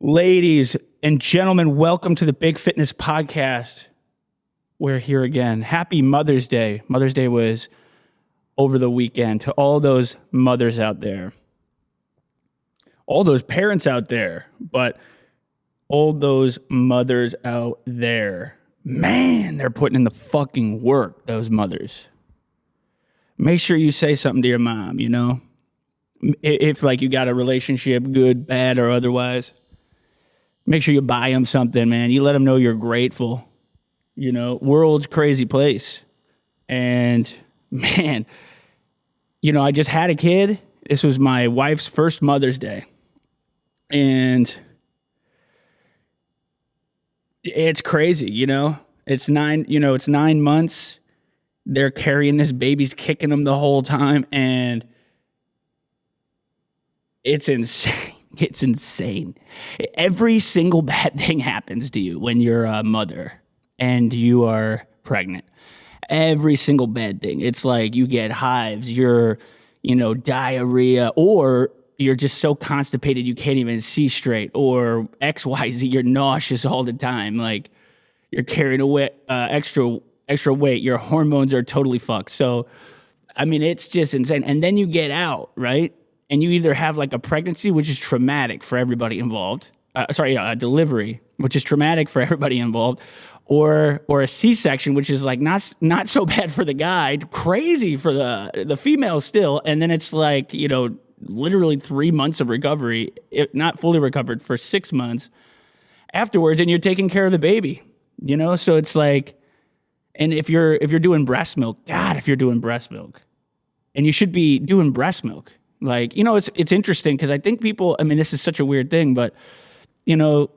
Ladies and gentlemen, welcome to the Big Fitness Podcast. We're here again. Happy Mother's Day. Mother's Day was over the weekend. To all those mothers out there, all those parents out there, but all those mothers out there, man, they're putting in the fucking work, those mothers. Make sure you say something to your mom, you know? If like you got a relationship, good, bad, or otherwise. Make sure you buy them something, man. You let them know you're grateful. You know, world's crazy place. And man, you know, I just had a kid. This was my wife's first Mother's Day. And it's crazy, you know. It's 9 months. They're carrying this baby's kicking them the whole time. And it's insane. It's insane. Every single bad thing happens to you when you're a mother and you are pregnant. Every single bad thing. It's like you get hives, you're, diarrhea, or you're just so constipated you can't even see straight, or XYZ, you're nauseous all the time. Like you're carrying away extra weight. Your hormones are totally fucked. So, I mean, it's just insane. And then you get out, right? And you either have like a pregnancy, which is traumatic for everybody involved. A delivery, which is traumatic for everybody involved, or a C-section, which is like not so bad for the guy, crazy for the female still. And then it's like, literally 3 months of recovery, not fully recovered for 6 months afterwards, and you're taking care of the baby. So it's like, and if you're doing breast milk, God, if you're doing breast milk, and you should be doing breast milk. Like, it's interesting because I think people, this is such a weird thing, but, and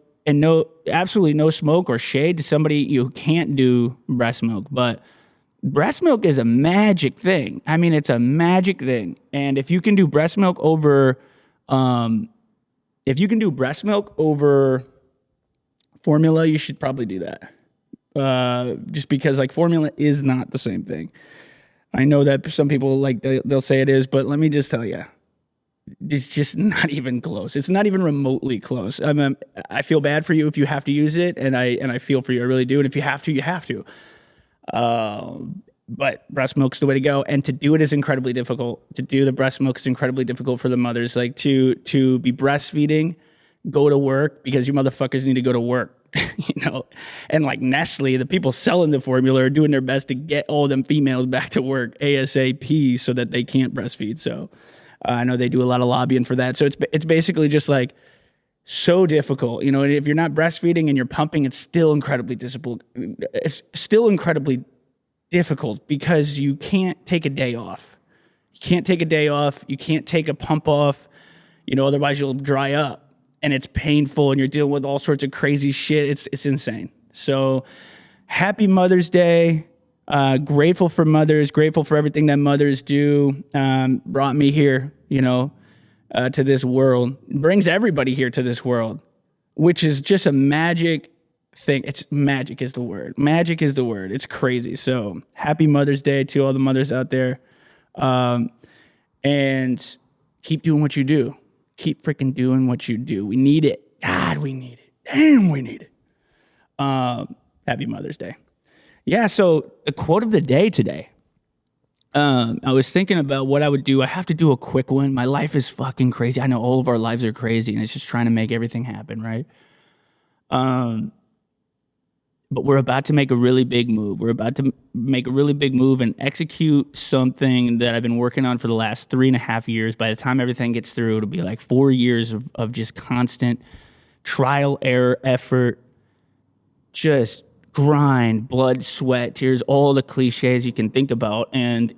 absolutely no smoke or shade to somebody who can't do breast milk, but breast milk is a magic thing. It's a magic thing. And if you can do breast milk over, formula, you should probably do that. Just because like formula is not the same thing. I know that some people they'll say it is, but let me just tell you, it's just not even close. It's not even remotely close. I feel bad for you if you have to use it, and I feel for you, I really do. And if you have to, you have to. But breast milk's the way to go, and to do it is incredibly difficult. To do the breast milk is incredibly difficult for the mothers. Like to be breastfeeding, go to work because you motherfuckers need to go to work. And like Nestle, the people selling the formula are doing their best to get all them females back to work ASAP so that they can't breastfeed. So I know they do a lot of lobbying for that. So it's basically just like so difficult, and if you're not breastfeeding and you're pumping, it's still incredibly difficult. It's still incredibly difficult because you can't take a day off. You can't take a day off. You can't take a pump off, otherwise you'll dry up. And it's painful, and you're dealing with all sorts of crazy shit. It's insane. So happy Mother's Day. Grateful for mothers. Grateful for everything that mothers do. Brought me here, to this world. Brings everybody here to this world, which is just a magic thing. Magic is the word. Magic is the word. It's crazy. So happy Mother's Day to all the mothers out there. And keep doing what you do. Keep freaking doing what you do. We need it. God, we need it. Damn, we need it. Happy Mother's Day. Yeah, so the quote of the day today. I was thinking about what I would do. I have to do a quick one. My life is fucking crazy. I know all of our lives are crazy, and it's just trying to make everything happen, right? But we're about to make a really big move. We're about to make a really big move and execute something that I've been working on for the last 3.5 years. By the time everything gets through, it'll be like 4 years of just constant trial, error, effort, just grind, blood, sweat, tears, all the cliches you can think about. And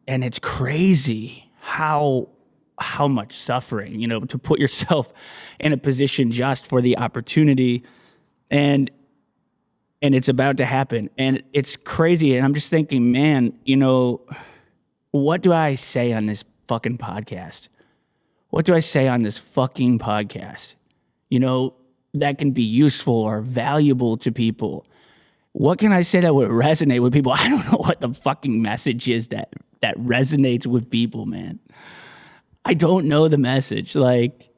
it's crazy how much suffering, to put yourself in a position just for the opportunity. And it's about to happen. And it's crazy. And I'm just thinking, man, what do I say on this fucking podcast? What do I say on this fucking podcast? That can be useful or valuable to people. What can I say that would resonate with people? I don't know what the fucking message is that resonates with people, man. I don't know the message. Like,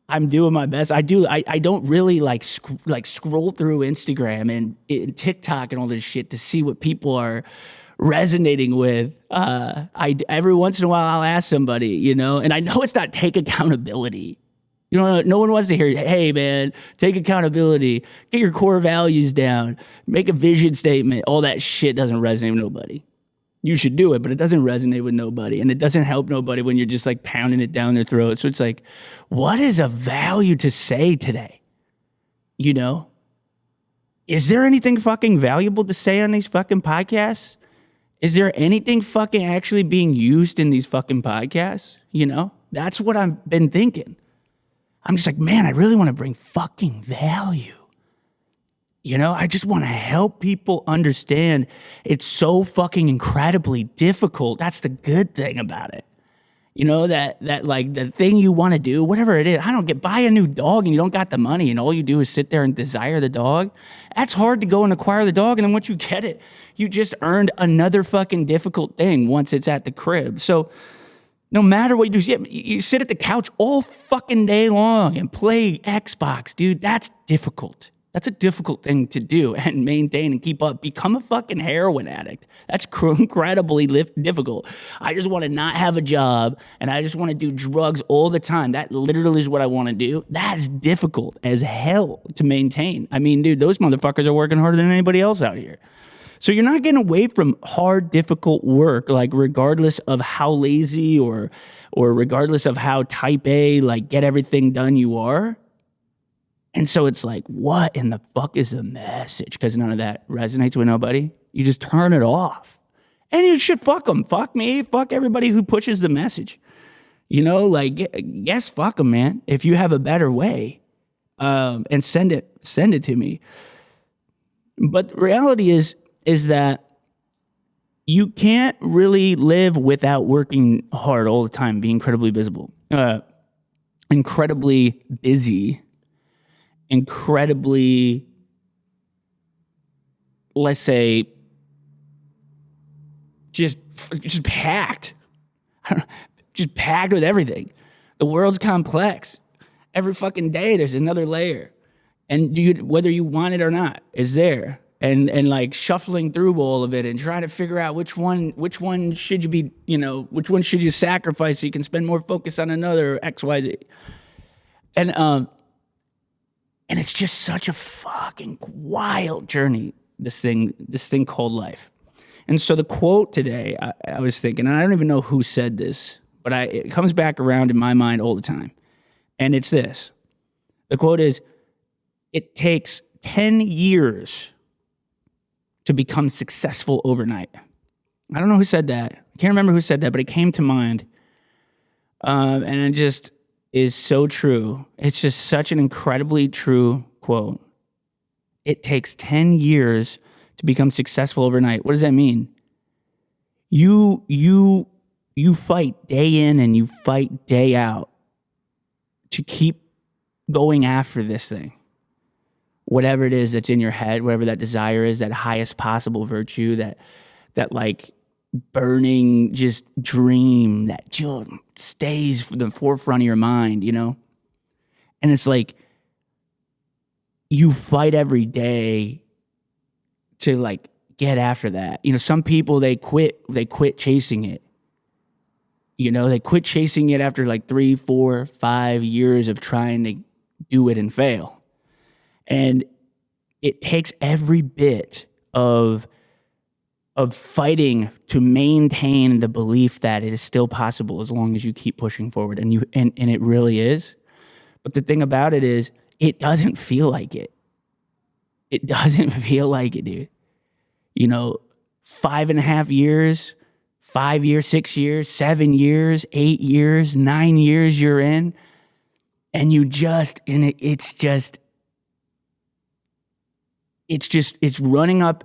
I'm doing my best. I don't really like scroll through Instagram and TikTok and all this shit to see what people are resonating with. Every once in a while I'll ask somebody, you know, and I know it's not take accountability. You know, no one wants to hear, hey man, take accountability, get your core values down, make a vision statement. All that shit doesn't resonate with nobody. You should do it, but it doesn't resonate with nobody. And it doesn't help nobody when you're just like pounding it down their throat. So it's like, what is of value to say today? You know? Is there anything fucking valuable to say on these fucking podcasts? Is there anything fucking actually being used in these fucking podcasts? You know? That's what I've been thinking. I'm just like, man, I really want to bring fucking value. You know, I just want to help people understand it's so fucking incredibly difficult. That's the good thing about it. You know, that like the thing you want to do, whatever it is, buy a new dog and you don't got the money and all you do is sit there and desire the dog. That's hard to go and acquire the dog. And then once you get it, you just earned another fucking difficult thing once it's at the crib. So no matter what you do, you sit at the couch all fucking day long and play Xbox, dude. That's difficult. That's a difficult thing to do and maintain and keep up. Become a fucking heroin addict. That's incredibly difficult. I just want to not have a job and I just want to do drugs all the time. That literally is what I want to do. That is difficult as hell to maintain. I mean, dude, those motherfuckers are working harder than anybody else out here. So you're not getting away from hard, difficult work, like regardless of how lazy or regardless of how type A, like get everything done you are. And so it's like, what in the fuck is the message? Because none of that resonates with nobody. You just turn it off. And you should fuck them. Fuck me. Fuck everybody who pushes the message. You know, like, yes, fuck them, man. If you have a better way, and send it to me. But the reality is that you can't really live without working hard all the time, being incredibly visible, incredibly busy, incredibly, let's say, just packed, just packed with everything. The world's complex. Every fucking day there's another layer, and whether you want it or not, is there. And like shuffling through all of it and trying to figure out which one should you be, you know, which one should you sacrifice so you can spend more focus on another XYZ. And it's just such a fucking wild journey, this thing called life. And so the quote today, I was thinking, and I don't even know who said this, but it comes back around in my mind all the time. And it's this. The quote is, it takes 10 years to become successful overnight. I don't know who said that. I can't remember who said that, but it came to mind. And it just is so true. It's just such an incredibly true quote. It takes 10 years to become successful overnight. What does that mean? You fight day in and you fight day out to keep going after this thing. Whatever it is that's in your head, whatever that desire is, that highest possible virtue, that like burning just dream that just stays for the forefront of your mind, you know? And it's like you fight every day to like get after that. You know, some people they quit chasing it. You know, they quit chasing it after like 3, 4, 5 years of trying to do it and fail. And it takes every bit of fighting to maintain the belief that it is still possible as long as you keep pushing forward. And it really is. But the thing about it is, it doesn't feel like it. It doesn't feel like it, dude. You know, 5.5 years, 5 years, 6 years, 7 years, 8 years, 9 years you're in, and it's running up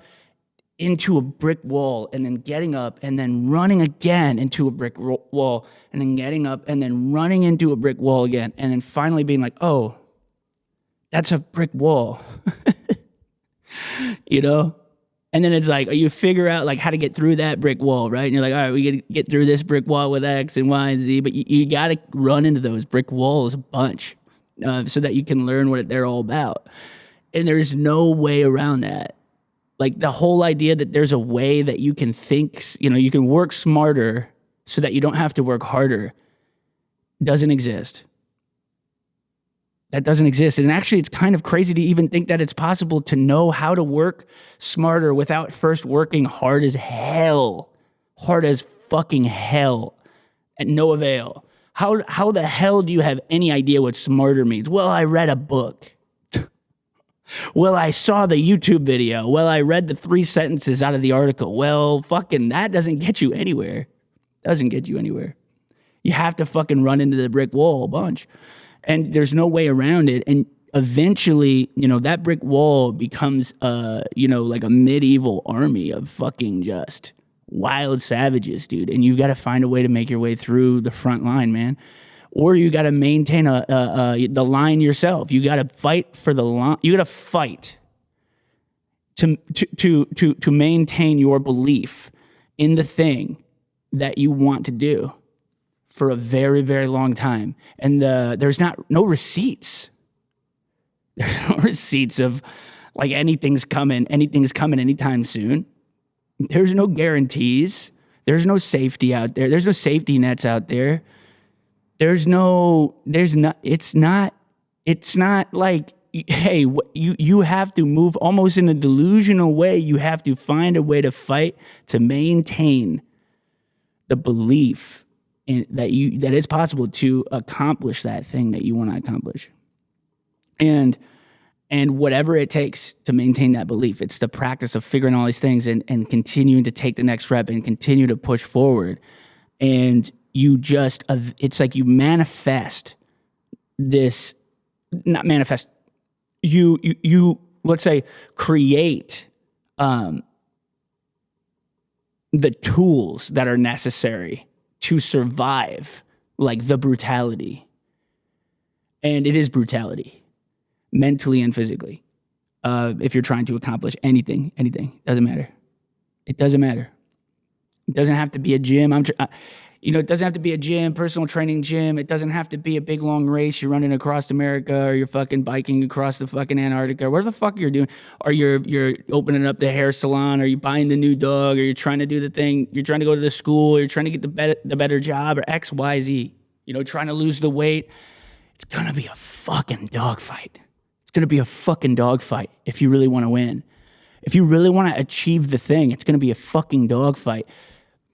into a brick wall and then getting up and then running again into a brick wall and then getting up and then running into a brick wall again and then finally being like, oh, that's a brick wall. You know? And then it's like, you figure out like how to get through that brick wall, right? And you're like, all right, we got to get through this brick wall with X and Y and Z, but you got to run into those brick walls a bunch. so that you can learn what they're all about. And there's no way around that. Like the whole idea that there's a way that you can think, you can work smarter so that you don't have to work harder doesn't exist. That doesn't exist. And actually, it's kind of crazy to even think that it's possible to know how to work smarter without first working hard as fucking hell, at no avail. How the hell do you have any idea what smarter means? Well, I read a book. Well, I saw the YouTube video. Well, I read the 3 sentences out of the article. Well, fucking that doesn't get you anywhere. Doesn't get you anywhere. You have to fucking run into the brick wall a bunch. And there's no way around it. And eventually, that brick wall becomes, like a medieval army of fucking just wild savages, dude. And you got to find a way to make your way through the front line, man. Or you got to maintain the line yourself. You got to fight for the line. You got to fight to maintain your belief in the thing that you want to do for a very, very long time. And there's no receipts. There's no receipts of like anything's coming anytime soon. There's no guarantees. There's no safety out there. There's no safety nets out there. It's not like, hey, you have to move almost in a delusional way. You have to find a way to fight to maintain the belief that it's possible to accomplish that thing that you want to accomplish. And whatever it takes to maintain that belief, it's the practice of figuring all these things and continuing to take the next rep and continue to push forward. And it's like you manifest this, not manifest, you let's say create the tools that are necessary to survive like the brutality. And it is brutality, mentally and physically. If you're trying to accomplish anything, doesn't matter. It doesn't matter. It doesn't have to be a gym. It doesn't have to be a gym, personal training gym. It doesn't have to be a big long race you're running across America, or you're fucking biking across the fucking Antarctica, or whatever the fuck you're doing, or you're opening up the hair salon, or you're buying the new dog, or you're trying to do the thing, you're trying to go to the school, or you're trying to get the better job, or X, Y, Z. Trying to lose the weight. It's gonna be a fucking dogfight. It's gonna be a fucking dogfight if you really want to win. If you really want to achieve the thing, it's gonna be a fucking dogfight.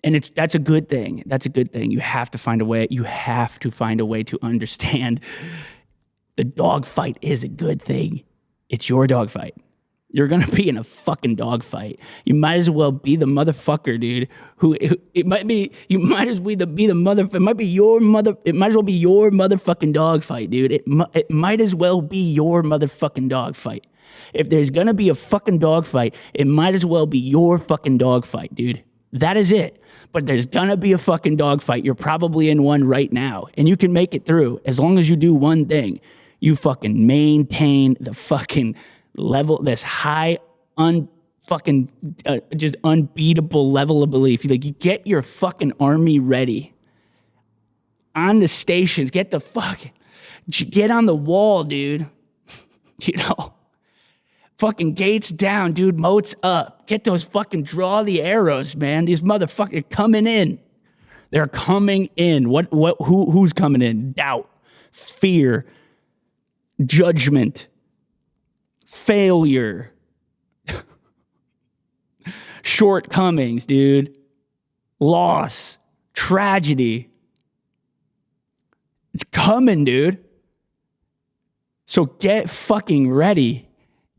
And that's a good thing. That's a good thing. You have to find a way. You have to find a way to understand the dogfight is a good thing. It's your dogfight. You're going to be in a fucking dogfight. You might as well be the motherfucker, dude, it might as well be your motherfucking dogfight, dude. It might as well be your motherfucking dogfight. If there's going to be a fucking dogfight, it might as well be your fucking dogfight, dude. That is it. But there's gonna be a fucking dogfight. You're probably in one right now. And you can make it through as long as you do one thing. You fucking maintain the fucking level, this high, just unbeatable level of belief. You get your fucking army ready. On the stations, get on the wall, dude. Fucking gates down, dude. Moats up. Get those fucking draw the arrows, man. These motherfuckers are coming in. They're coming in. Who's coming in? Doubt, fear, judgment, failure, shortcomings, dude. Loss, tragedy. It's coming, dude. So get fucking ready.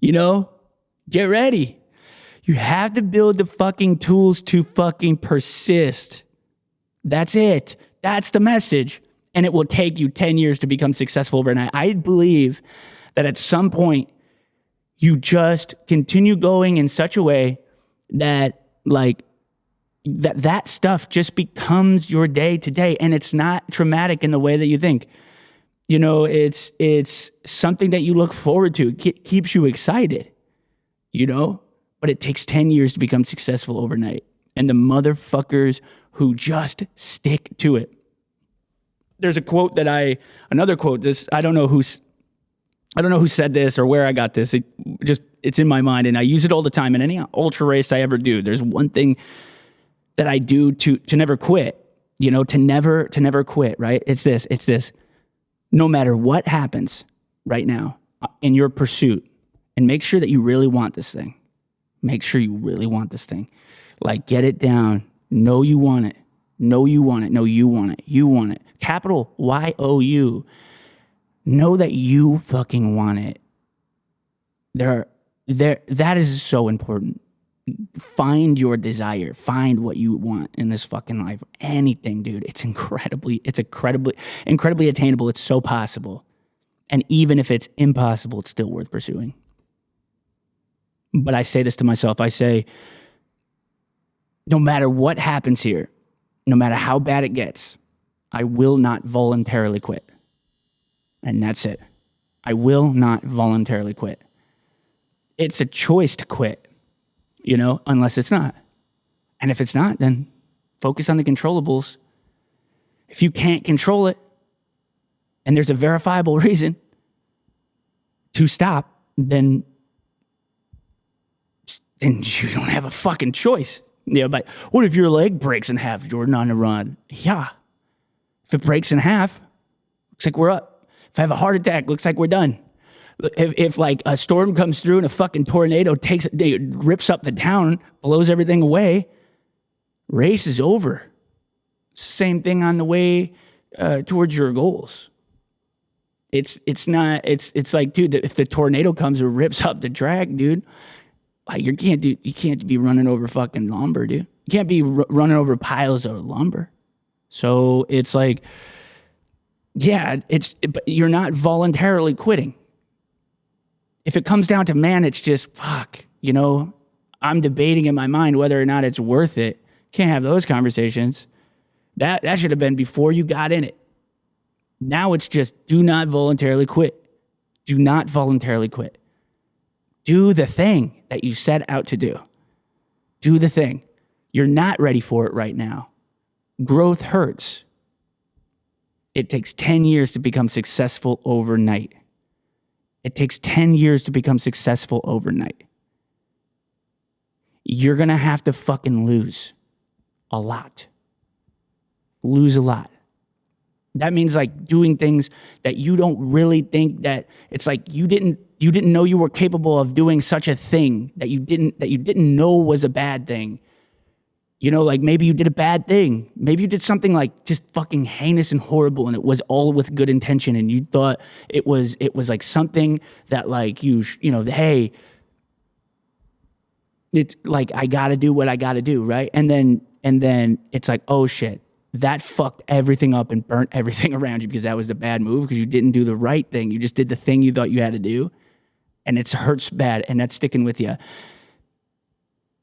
Get ready. You have to build the fucking tools to fucking persist. That's it. That's the message. And it will take you 10 years to become successful overnight. I believe that at some point, you just continue going in such a way that that stuff just becomes your day to day. And it's not traumatic in the way that you think. It's something that you look forward to. It keeps you excited, but it takes 10 years to become successful overnight. And the motherfuckers who just stick to it. There's another quote, I don't know I don't know who said this or where I got this. It's in my mind, and I use it all the time in any ultra race I ever do. There's one thing that I do to never quit, to never quit, right? It's this. No matter what happens right now in your pursuit, and make sure that you really want this thing. Make sure you really want this thing. Like, get it down. Know you want it. Know you want it. Know you want it. You want it. Capital Y-O-U. Know that you fucking want it. That is so important. Find your desire. Find what you want in this fucking life. Anything, dude. It's incredibly attainable. It's so possible. And even if it's impossible, it's still worth pursuing. But I say this to myself. I say, no matter what happens here, no matter how bad it gets, I will not voluntarily quit. And that's it. I will not voluntarily quit. It's a choice to quit, unless it's not. And if it's not, then focus on the controllables. If you can't control it, and there's a verifiable reason to stop, then you don't have a fucking choice. But what if your leg breaks in half, Jordan, on a run? Yeah. If it breaks in half, looks like we're up. If I have a heart attack, looks like we're done. If like a storm comes through and a fucking tornado rips up the town, blows everything away, race is over. Same thing on the way towards your goals. It's like, dude, if the tornado comes or rips up the track, dude, like you can't be running over fucking lumber, dude. You can't be running over piles of lumber. So it's like, yeah, but you're not voluntarily quitting. If it comes down to, man, it's just, fuck, I'm debating in my mind whether or not it's worth it. Can't have those conversations. That should have been before you got in it. Now it's just, do not voluntarily quit. Do not voluntarily quit. Do the thing that you set out to do. Do the thing. You're not ready for it right now. Growth hurts. It takes 10 years to become successful overnight. It takes 10 years to become successful overnight. You're going to have to fucking lose a lot. Lose a lot. That means like doing things that you don't really think that it's like you didn't know you were capable of doing such a thing that you didn't know was a bad thing. Like maybe you did a bad thing. Maybe you did something like just fucking heinous and horrible, and it was all with good intention, and you thought it was like something that like hey, it's like I gotta do what I gotta do, right? And then it's like, oh shit, that fucked everything up and burnt everything around you because that was the bad move because you didn't do the right thing. You just did the thing you thought you had to do, and it hurts bad, and that's sticking with you.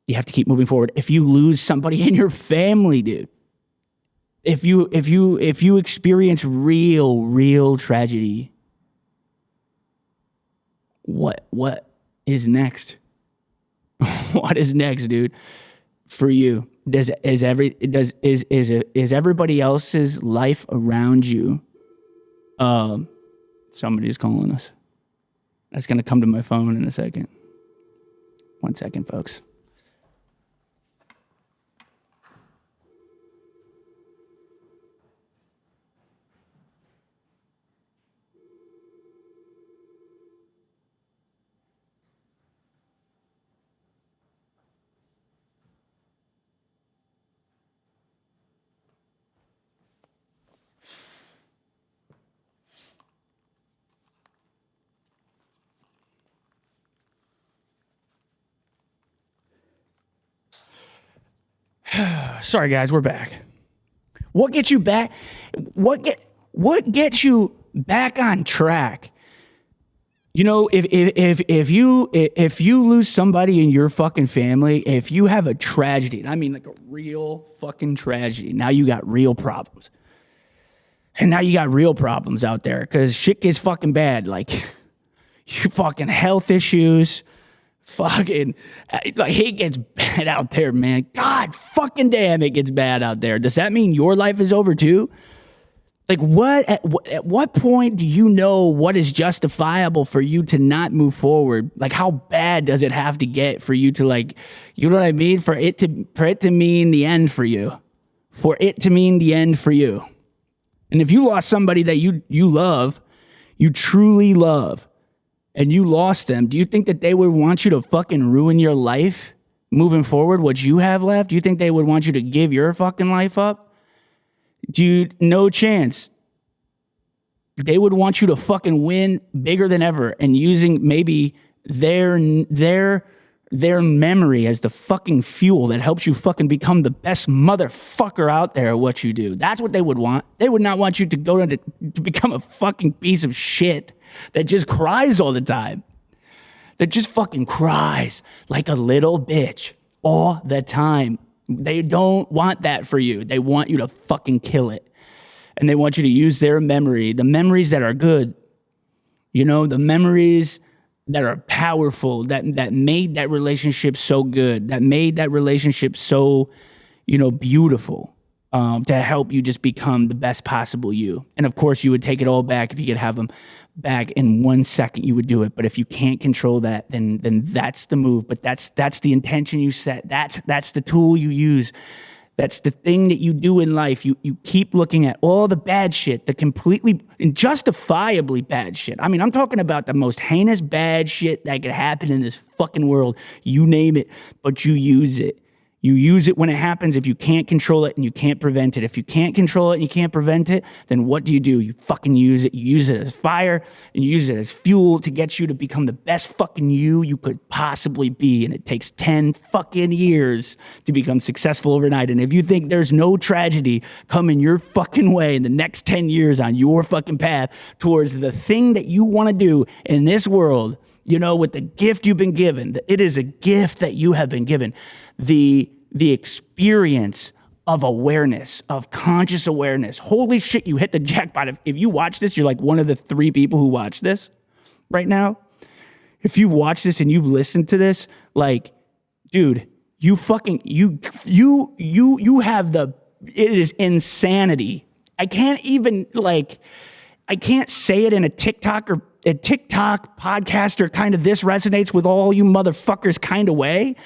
You have to keep moving forward. If you lose somebody in your family, dude, if you experience real tragedy, what is next? What is next, dude? For you, is everybody else's life around you? Somebody's calling us. That's gonna come to my phone in a second. 1 second, folks. Sorry, guys, we're back. What gets you back? What gets you back on track? If you lose somebody in your fucking family, if you have a tragedy, and I mean like a real fucking tragedy, now you got real problems. And now you got real problems out there because shit gets fucking bad. Like, you fucking health issues. Fucking, like, it gets bad out there, man. God fucking damn, it gets bad out there. Does that mean your life is over too? Like at what point do you know what is justifiable for you to not move forward? Like how bad does it have to get for you to like, you know what I mean? For it to mean the end for you. For it to mean the end for you. And if you lost somebody that you love, you truly love, and you lost them, do you think that they would want you to fucking ruin your life moving forward, what you have left? Do you think they would want you to give your fucking life up? Dude, no chance. They would want you to fucking win bigger than ever and using maybe their memory as the fucking fuel that helps you fucking become the best motherfucker out there at what you do. That's what they would want. They would not want you to go to become a fucking piece of shit that just cries all the time. That just fucking cries like a little bitch all the time. They don't want that for you. They want you to fucking kill it. And they want you to use their memory, the memories that are good, you know, the memories that are powerful, that made that relationship so good, that made that relationship so, you know, beautiful, to help you just become the best possible you. And of course, you would take it all back. If you could have them back in 1 second, you would do it. But if you can't control that, then that's the move. But that's the intention you set. That's the tool you use. That's the thing that you do in life. You keep looking at all the bad shit, the completely and justifiably bad shit. I mean, I'm talking about the most heinous bad shit that could happen in this fucking world. You name it, but you use it. You use it when it happens if you can't control it and you can't prevent it. If you can't control it and you can't prevent it, then what do? You fucking use it. You use it as fire and you use it as fuel to get you to become the best fucking you could possibly be. And it takes 10 fucking years to become successful overnight. And if you think there's no tragedy coming your fucking way in the next 10 years on your fucking path towards the thing that you want to do in this world, you know, with the gift you've been given, it is a gift that you have been given. The experience of awareness, of conscious awareness. Holy shit, you hit the jackpot. If you watch this, you're like one of the 3 people who watch this right now. If you've watched this and you've listened to this, like, dude, you fucking, you have it is insanity. I can't even I can't say it in a TikTok podcast or kind of this resonates with all you motherfuckers kind of way.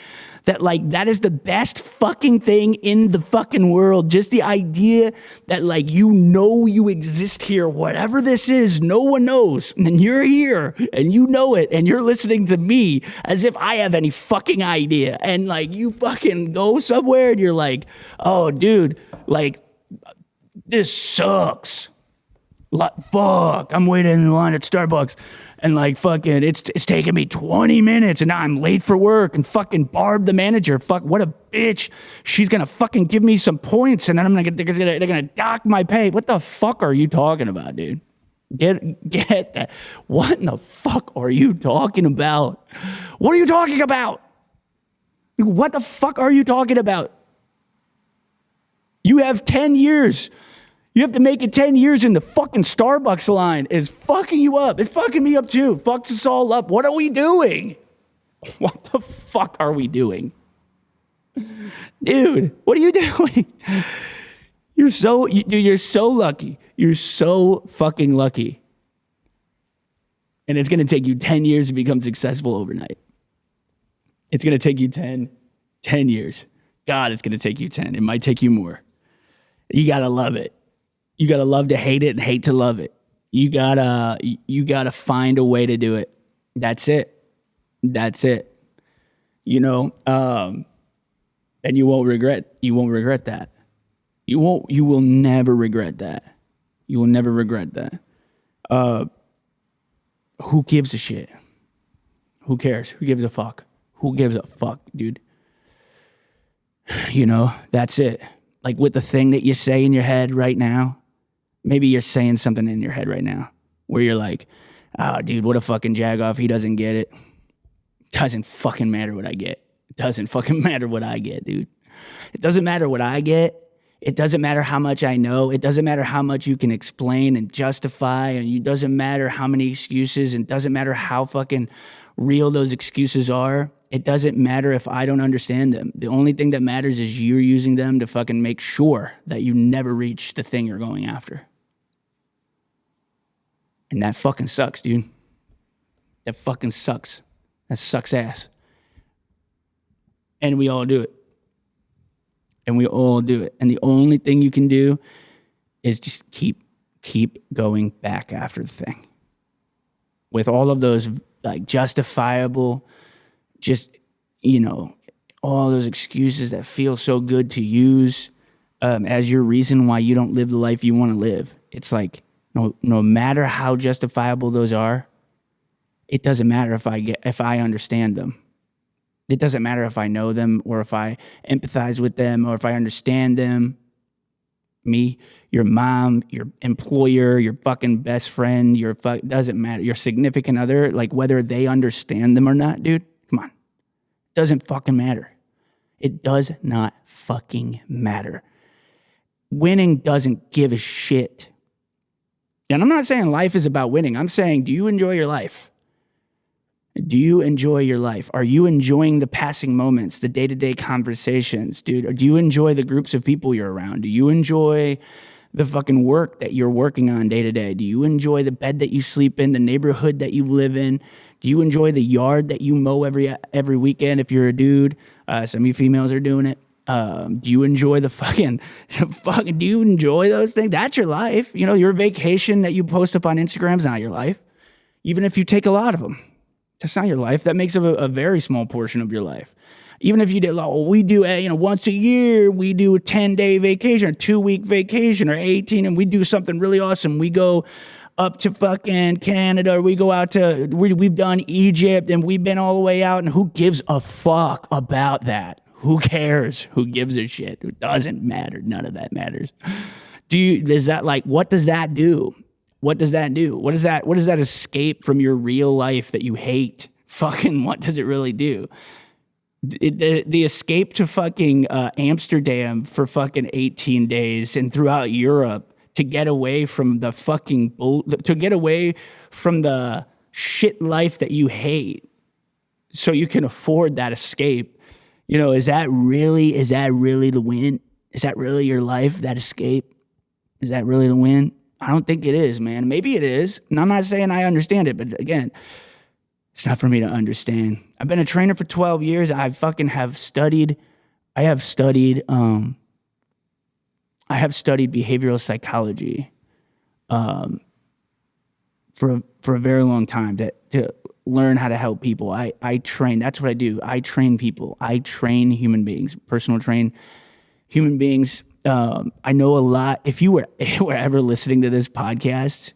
That is the best fucking thing in the fucking world. Just the idea that you exist here, whatever this is, no one knows. And you're here and you know it and you're listening to me as if I have any fucking idea. And you fucking go somewhere and you're like, oh dude, this sucks. Fuck, I'm waiting in line at Starbucks. And fucking, it's taking me 20 minutes and now I'm late for work and fucking Barb, the manager, fuck, what a bitch. She's gonna fucking give me some points and then they're gonna dock my pay. What the fuck are you talking about, dude? Get that. What in the fuck are you talking about? What are you talking about? What the fuck are you talking about? You have 10 years. You have to make it 10 years in the fucking Starbucks line is fucking you up. It's fucking me up too. Fucks us all up. What are we doing? What the fuck are we doing? Dude, what are you doing? You're so lucky. You're so fucking lucky. And it's going to take you 10 years to become successful overnight. It's going to take you 10 years. God, it's going to take you 10. It might take you more. You got to love it. You got to love to hate it and hate to love it. You got to find a way to do it. That's it. You know, and you won't regret that. You will never regret that. You will never regret that. Who gives a shit? Who cares? Who gives a fuck? Who gives a fuck, dude? You know, that's it. With the thing that you say in your head right now, maybe you're saying something in your head right now where you're like, oh, dude, what a fucking jagoff. He doesn't get it. Doesn't fucking matter what I get. It doesn't fucking matter what I get, dude. It doesn't matter what I get. It doesn't matter how much I know. It doesn't matter how much you can explain and justify. And it doesn't matter how many excuses. And it doesn't matter how fucking real those excuses are. It doesn't matter if I don't understand them. The only thing that matters is you're using them to fucking make sure that you never reach the thing you're going after. And that fucking sucks, dude. That fucking sucks. That sucks ass. And we all do it. And we all do it. And the only thing you can do is just keep going back after the thing. With all of those like justifiable, just, you know, all those excuses that feel so good to use as your reason why you don't live the life you want to live. It's like, no matter how justifiable those are, it doesn't matter if I understand them. It doesn't matter if I know them or if I empathize with them or if I understand them. Me, your mom, your employer, your fucking best friend, doesn't matter. Your significant other, like whether they understand them or not, dude, come on. Doesn't fucking matter. It does not fucking matter. Winning doesn't give a shit. And I'm not saying life is about winning. I'm saying, do you enjoy your life? Do you enjoy your life? Are you enjoying the passing moments, the day-to-day conversations, dude? Or do you enjoy the groups of people you're around? Do you enjoy the fucking work that you're working on day-to-day? Do you enjoy the bed that you sleep in, the neighborhood that you live in? Do you enjoy the yard that you mow every weekend if you're a dude? Some of you females are doing it. Do you enjoy the do you enjoy those things? That's your life. You know, your vacation that you post up on Instagram is not your life. Even if you take a lot of them. That's not your life. That makes up a very small portion of your life. Even if you did, we do, once a year, we do a 10-day vacation, a 2-week vacation, or 18, and we do something really awesome. We go up to fucking Canada, or we go out to, we've done Egypt, and we've been all the way out, and who gives a fuck about that? Who cares? Who gives a shit? It doesn't matter. None of that matters. What does that do? What does that do? What is that escape from your real life that you hate? Fucking what does it really do? The escape to fucking Amsterdam for fucking 18 days and throughout Europe to get away from the fucking to get away from the shit life that you hate so you can afford that escape. You know, is that really the win? Is that really your life, that escape? Is that really the win? I don't think it is, man. Maybe it is. And I'm not saying I understand it, but again, it's not for me to understand. I've been a trainer for 12 years. I have studied behavioral psychology for a very long time to learn how to help people. I train. That's what I do. I train people. I train human beings, personal train human beings. I know a lot. If you were ever listening to this podcast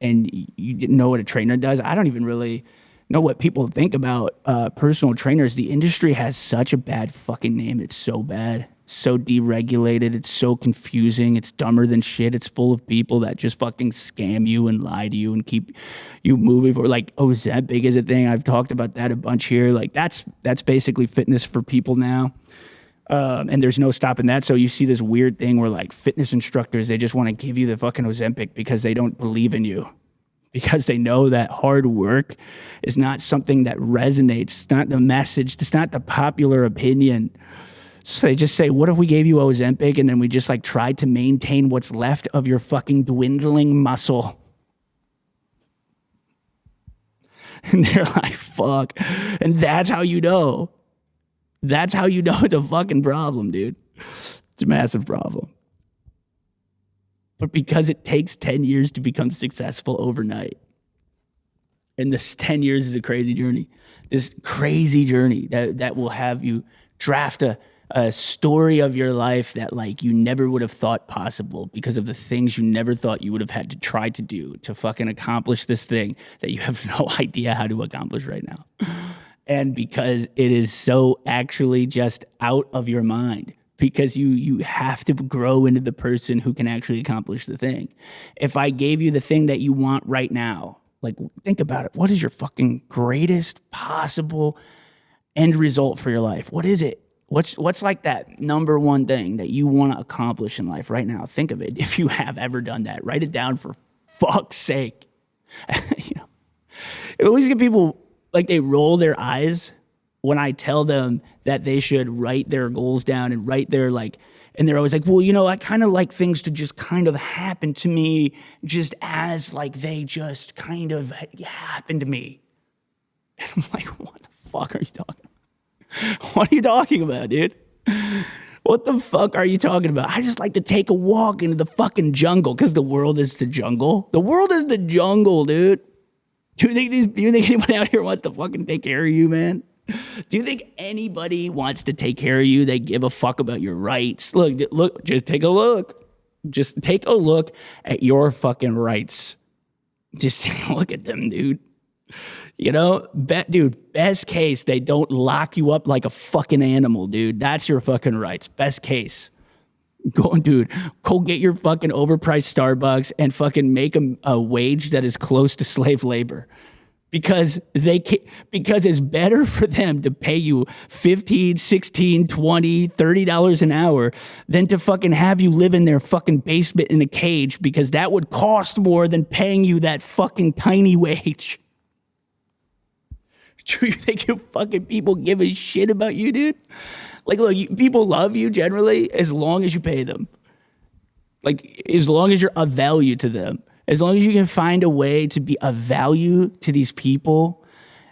and you didn't know what a trainer does, I don't even really know what people think about personal trainers. The industry has such a bad fucking name. It's so bad, so deregulated. It's so confusing. It's dumber than shit. It's full of people that just fucking scam you and lie to you and keep you moving. Or like Ozempic is a thing. I've talked about that a bunch here. Like that's basically fitness for people now. And there's no stopping that. So you see this weird thing where like fitness instructors, they just want to give you the fucking Ozempic because they don't believe in you. Because they know that hard work is not something that resonates. It's not the message. It's not the popular opinion. So they just say, what if we gave you Ozempic and then we just like tried to maintain what's left of your fucking dwindling muscle? And they're like, fuck. And that's how you know. That's how you know it's a fucking problem, dude. It's a massive problem. But because it takes 10 years to become successful overnight, and this 10 years is a crazy journey, this crazy journey that will have you draft a story of your life that like you never would have thought possible because of the things you never thought you would have had to try to do to fucking accomplish this thing that you have no idea how to accomplish right now. And because it is so actually just out of your mind, because you have to grow into the person who can actually accomplish the thing. If I gave you the thing that you want right now, like think about it. What is your fucking greatest possible end result for your life? What is it? What's like that number one thing that you want to accomplish in life right now? Think of it. If you have ever done that, write it down for fuck's sake. You know, I always get people like they roll their eyes when I tell them that they should write their goals down and write their like And they're always like, well, you know, I kind of like things to just kind of happen to me just as like they just kind of happen to me. And I'm like, what the fuck are you talking about? What are you talking about, dude? What the fuck are you talking about? I just like to take a walk into the fucking jungle because the world is the jungle. The world is the jungle, dude. Do you think anyone out here wants to fucking take care of you, man? Do you think anybody wants to take care of you? They give a fuck about your rights. Look, just take a look. Just take a look at your fucking rights. Just take a look at them, dude. You know, best case, they don't lock you up like a fucking animal, dude. That's your fucking rights. Best case. Go get your fucking overpriced Starbucks and fucking make a wage that is close to slave labor. Because it's better for them to pay you $15, $16, $20, $30 an hour than to fucking have you live in their fucking basement in a cage, because that would cost more than paying you that fucking tiny wage. Do you think you fucking people give a shit about you, dude? Like, look, people love you generally as long as you pay them. Like, as long as you're of value to them. As long as you can find a way to be of value to these people,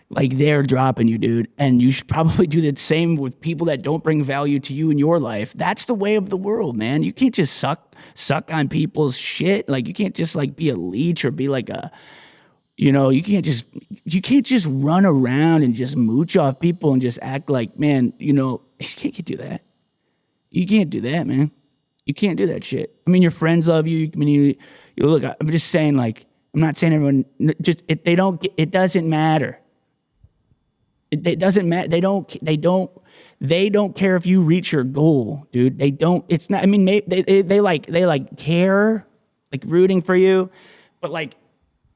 like, they're dropping you, dude. And you should probably do the same with people that don't bring value to you in your life. That's the way of the world, man. You can't just suck on people's shit. Like, you can't just like be a leech or be like a, you know, you can't just run around and just mooch off people and just act like, man, you know, you can't do that. You can't do that, man. You can't do that shit. I mean, your friends love you. I mean, you look, I'm just saying, like, I'm not saying everyone, just, it doesn't matter. It doesn't matter. They don't care if you reach your goal, dude. They don't, it's not, I mean, they like care, like rooting for you, but like,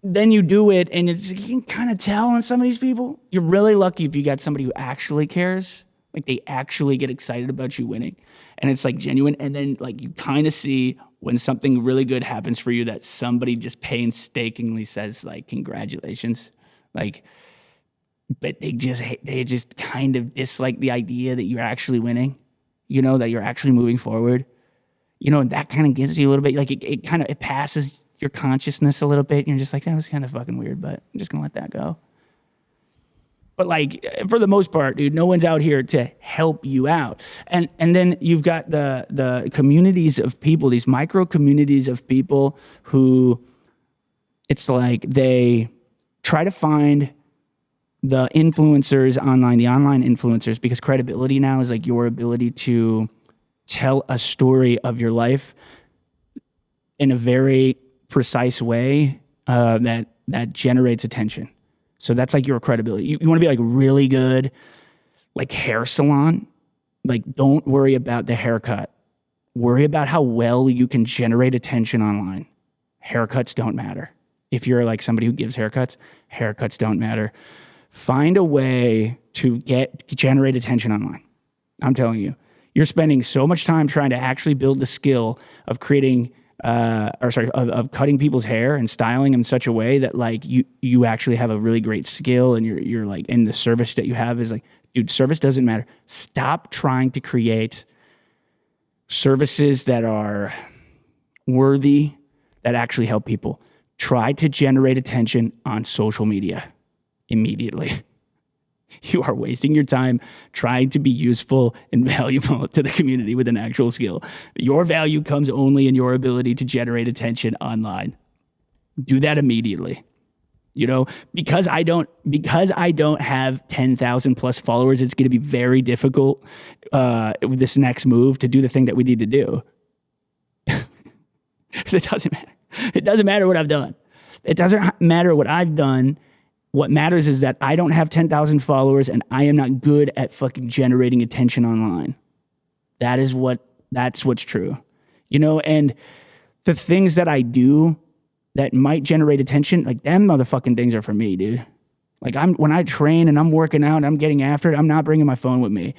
then you do it and you can kind of tell on some of these people. You're really lucky if you got somebody who actually cares. Like, they actually get excited about you winning. And it's like genuine. And then like you kind of see when something really good happens for you that somebody just painstakingly says like, congratulations. Like, but they just kind of dislike the idea that you're actually winning, you know, that you're actually moving forward, you know, and that kind of gives you a little bit, like it passes your consciousness a little bit. And you're just like, that was kind of fucking weird, but I'm just gonna let that go. But like, for the most part, dude, no one's out here to help you out. And then you've got the communities of people, these micro communities of people who it's like they try to find the influencers online, the online influencers, because credibility now is like your ability to tell a story of your life in a very precise way that generates attention. So that's like your credibility. You want to be like really good, like hair salon. Like, don't worry about the haircut. Worry about how well you can generate attention online. Haircuts don't matter. If you're like somebody who gives haircuts don't matter. Find a way to generate attention online. I'm telling you, you're spending so much time trying to actually build the skill of creating of cutting people's hair and styling them in such a way that like you actually have a really great skill, and you're like, in the service that you have is like, dude, service doesn't matter. Stop trying to create services that are worthy, that actually help people. Try to generate attention on social media immediately. You are wasting your time trying to be useful and valuable to the community with an actual skill. Your value comes only in your ability to generate attention online. Do that immediately. You know, because I don't have 10,000 plus followers, it's going to be very difficult with this next move to do the thing that we need to do. It doesn't matter. It doesn't matter what I've done. It doesn't matter what I've done. What matters is that I don't have 10,000 followers and I am not good at fucking generating attention online. That's what's true. You know, and the things that I do that might generate attention, like, them motherfucking things are for me, dude. Like, when I train and I'm working out and I'm getting after it, I'm not bringing my phone with me.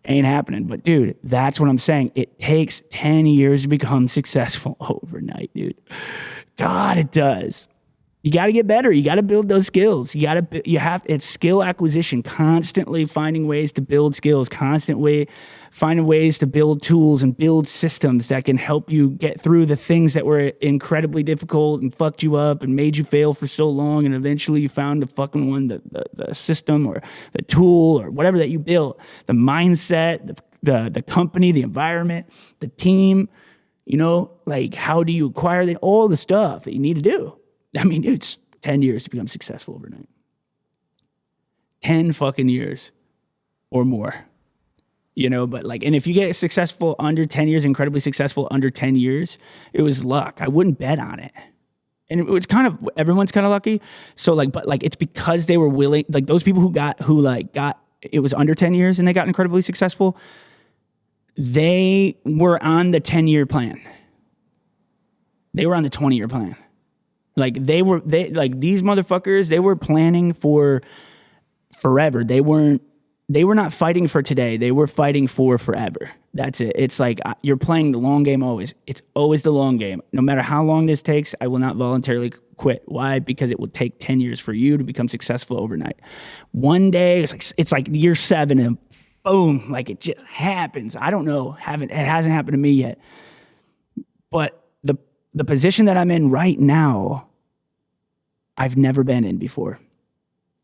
Ain't happening. But dude, that's what I'm saying. It takes 10 years to become successful overnight, dude. God, it does. You got to get better. You got to build those skills. It's skill acquisition, constantly finding ways to build skills, finding ways to build tools and build systems that can help you get through the things that were incredibly difficult and fucked you up and made you fail for so long. And eventually you found the fucking one, the system or the tool or whatever that you built, the mindset, the company, the environment, the team, like how do you acquire all the stuff that you need to do? I mean, it's 10 years to become successful overnight. 10 fucking years or more, but and if you get successful under 10 years, incredibly successful under 10 years, it was luck. I wouldn't bet on it. And it was everyone's kind of lucky. So but it's because they were willing, those people who got, it was under 10 years and they got incredibly successful. They were on the 10-year plan. They were on the 20-year plan. These motherfuckers, they were planning for forever. They were not fighting for today. They were fighting for forever. That's it. It's you're playing the long game always. It's always the long game. No matter how long this takes, I will not voluntarily quit. Why? Because it will take 10 years for you to become successful overnight. One day, it's like year 7 and boom, it just happens. I don't know. It hasn't happened to me yet. But the position that I'm in right now, I've never been in before.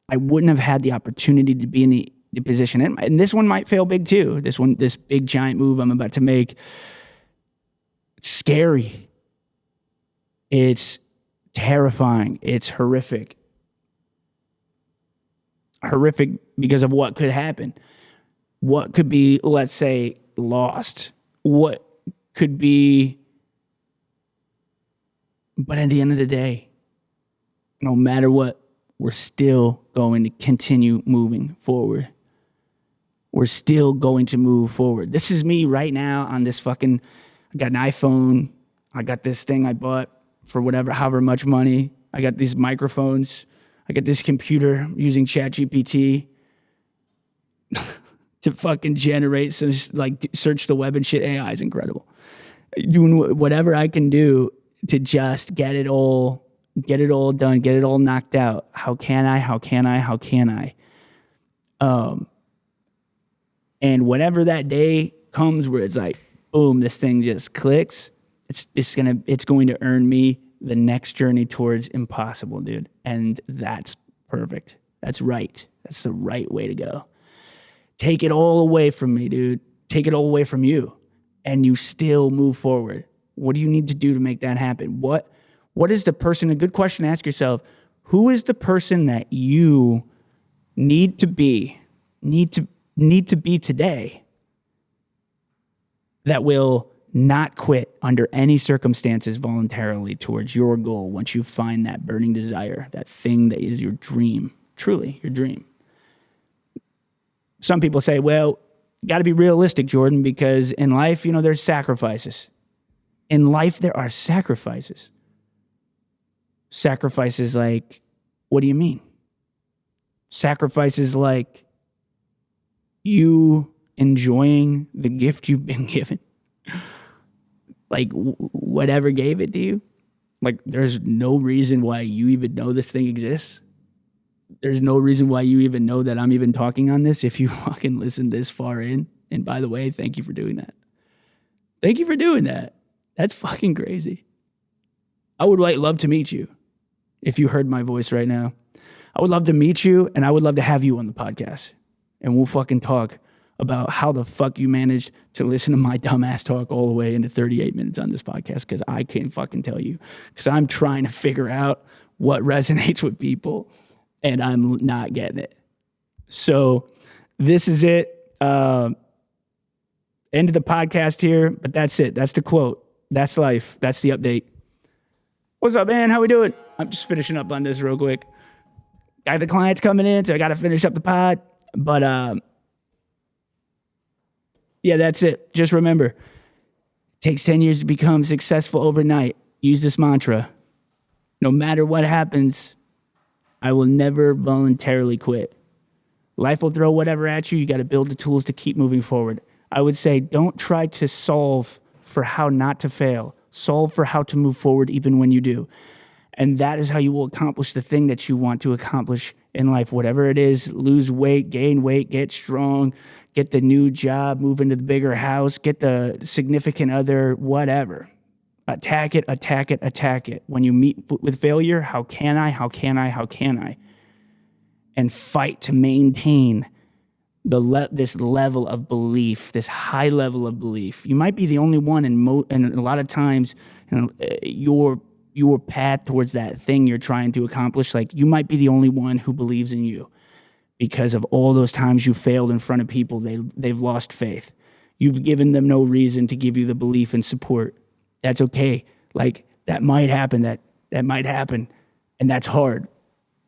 I wouldn't have had the opportunity to be in the position. And this one might fail big too. This big giant move I'm about to make. It's scary. It's terrifying. It's horrific. Horrific because of what could happen. What could be, let's say, lost. What could be. But at the end of the day, no matter what, we're still going to continue moving forward. We're still going to move forward. This is me right now on this I got an iPhone. I got this thing I bought for however much money. I got these microphones. I got this computer using ChatGPT to fucking generate some, search the web and shit. AI is incredible. Doing whatever I can do to just get it all done, get it all knocked out. How can I? And whenever that day comes where it's boom, this thing just clicks, it's going to earn me the next journey towards impossible, dude. And that's perfect. That's right. That's the right way to go. Take it all away from me, dude. Take it all away from you. And you still move forward. What do you need to do to make that happen? What is the person, a good question to ask yourself, who is the person that you need to be today that will not quit under any circumstances voluntarily towards your goal once you find that burning desire, that thing that is your dream, truly your dream? Some people say, well, got to be realistic, Jordan, because in life, there's sacrifices. In life, there are sacrifices. Sacrifices what do you mean? Sacrifices like you enjoying the gift you've been given. Whatever gave it to you. There's no reason why you even know this thing exists. There's no reason why you even know that I'm even talking on this if you fucking listen this far in. And by the way, thank you for doing that. Thank you for doing that. That's fucking crazy. I would love to meet you if you heard my voice right now. I would love to meet you, and I would love to have you on the podcast. And we'll fucking talk about how the fuck you managed to listen to my dumbass talk all the way into 38 minutes on this podcast, because I can't fucking tell you. Because I'm trying to figure out what resonates with people, and I'm not getting it. So this is it. End of the podcast here, but that's it. That's the quote. That's life. That's the update. What's up, man? How we doing? I'm just finishing up on this real quick. Got the clients coming in, so I got to finish up the pod. But yeah, that's it. Just remember, it takes 10 years to become successful overnight. Use this mantra. No matter what happens, I will never voluntarily quit. Life will throw whatever at you. You got to build the tools to keep moving forward. I would say don't try to solve for how not to fail. Solve for how to move forward even when you do. And that is how you will accomplish the thing that you want to accomplish in life, whatever it is. Lose weight, gain weight, get strong, get the new job, move into the bigger house, get the significant other, whatever. Attack it, attack it, attack it. When you meet with failure, how can I? And fight to maintain this level of belief, this high level of belief. You might be the only one, and a lot of times, your path towards that thing you're trying to accomplish, like you might be the only one who believes in you because of all those times you failed in front of people. They've lost faith. You've given them no reason to give you the belief and support. That's okay. Like that might happen. That might happen, and that's hard.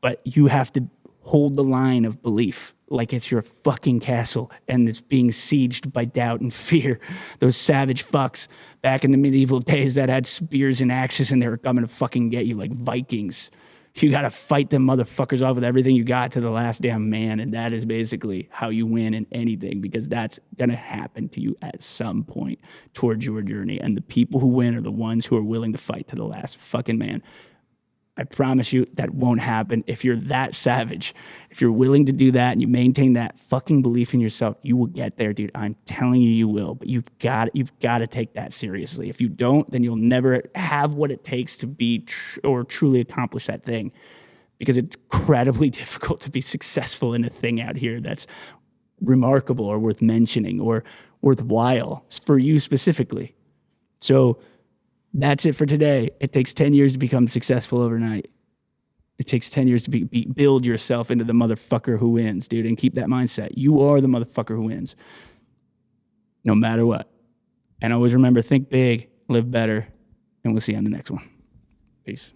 But you have to hold the line of belief like it's your fucking castle and it's being sieged by doubt and fear. Those savage fucks back in the medieval days that had spears and axes and they were coming to fucking get you like Vikings. You got to fight them motherfuckers off with everything you got to the last damn man. And that is basically how you win in anything, because that's going to happen to you at some point towards your journey. And the people who win are the ones who are willing to fight to the last fucking man. I promise you that won't happen if you're that savage. If you're willing to do that and you maintain that fucking belief in yourself, you will get there, dude. I'm telling you, you will. But you've got to take that seriously. If you don't, then you'll never have what it takes to be or truly accomplish that thing, because it's incredibly difficult to be successful in a thing out here that's remarkable or worth mentioning or worthwhile for you specifically. So that's it for today. It takes 10 years to become successful overnight. It takes 10 years to build yourself into the motherfucker who wins, dude, and keep that mindset. You are the motherfucker who wins, no matter what. And always remember, think big, live better, and we'll see you on the next one. Peace.